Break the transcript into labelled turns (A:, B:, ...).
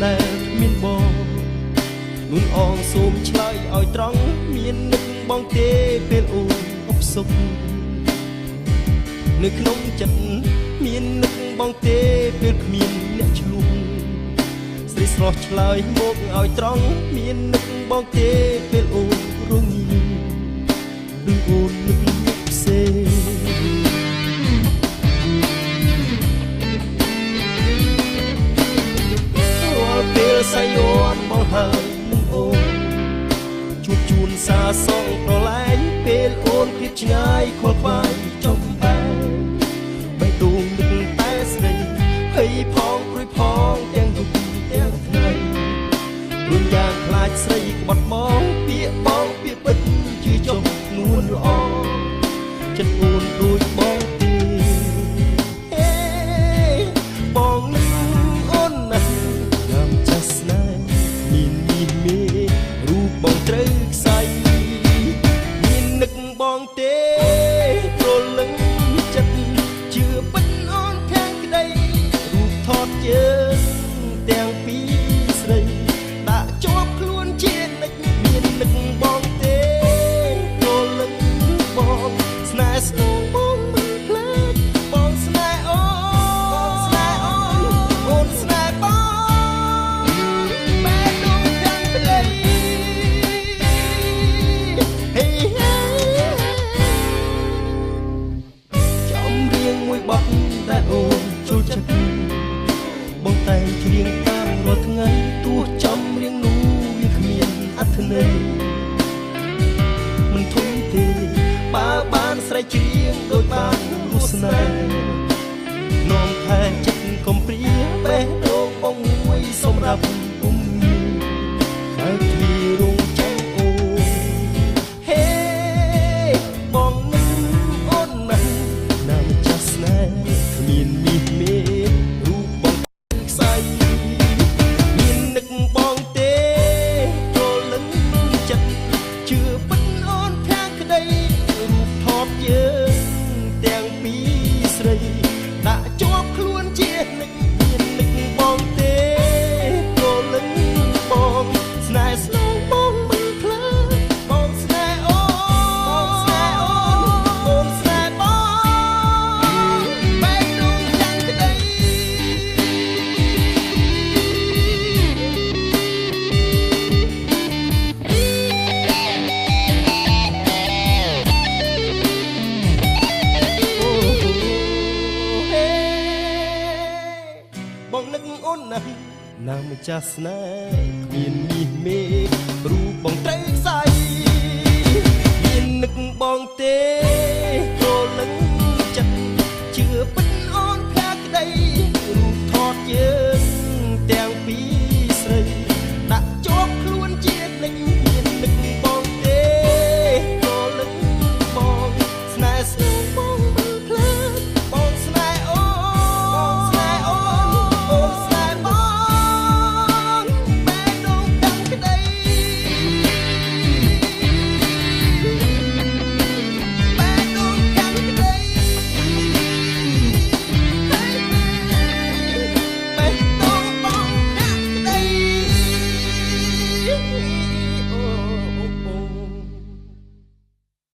A: ដែលមានបងនួនអងសូមឆ្លើយឲ្យត្រង់មាននឹកបងទេពេលអូនអបសុខនៅក្នុងចិត្តមាននឹកបងទេពេលគ្មានអ្នកឆ្លុះស្រីស្រស់ឆ្លើយមកឲ្យត្រង់មាននឹកបងទេពេលអូនរងាឬអូននឹកផ្សេងរាល់ពេលសាយ័នបងហើយនឹងអូនជួបជូនសារសងប្រឡែងពេលអូនភាពឆ្ងាយខលខ្វាយចំបែបេះដូងនឹកតែស្រីហើយផងព្រួយផងទាំងយប់ទាំងថ្ងៃរួចយ៉ាងខ្លាចស្រីក្បត់មកពាក្យបងពាក្យពិតជាចុះនួនល្អចិត្តអូនដូចបងទេហេបងនឹងអូនណាស់ណាំចាស់ស្នេហ៍មាននេះមេរូបបងត្រូវខ្សែមាននឹកបងទេព្រលឹងចិត្តជឿពិតអូនខាងក្តីរូបថតជើងទាំងពីរស្រីដាក់ជាប់ខ្លួនជានិច្ចមាននឹកបងទេព្រលឹងបងស្នេហ៍ស្នូបងមិនភ្លេចបងស្នេហ៍អូនស្នេហ៍អូនស្នេហ៍បងបែបដូងខាងក្តីហេចំរៀងមួយបទដែលអូនចូលចិត្តបងតែងច្រៀងតាមរាល់ថ្ងៃទោះចំរៀងនោះវាគ្មានអត្ថន័យមិនធំទេបើបានស្រែកច្រៀងដូចបានរស់ស្នេហ៍នាំថែចិត្តកំព្រាបេះដូងបងមួយសម្រាប់ពុំមានបើគ្មានរងចាំអូនហេបងនឹងអូនណាស់ណាំចាស់ស្នេហ៍គ្មានមាសមេរូបបងខ្សែមាននឹកបងទេព្រលឹងចិត្តជឿពិតអូនខាងក្តីរូបថតយើងទាំងពីរស្រីដាក់ជាប់ខ្លួនជានិច្ចមាននឹកបងទេព្រលឹងបងស្នេហ៍ស្នូបងមិនភ្លើបងស្នេហ៍អូនស្នេហ៍អូនស្នេហ៍បងបែបដូងខាងក្តីបងនឹកអូនណាស់ណាស់ម្ចាស់ស្នេហ៍គ្មានមាសមេ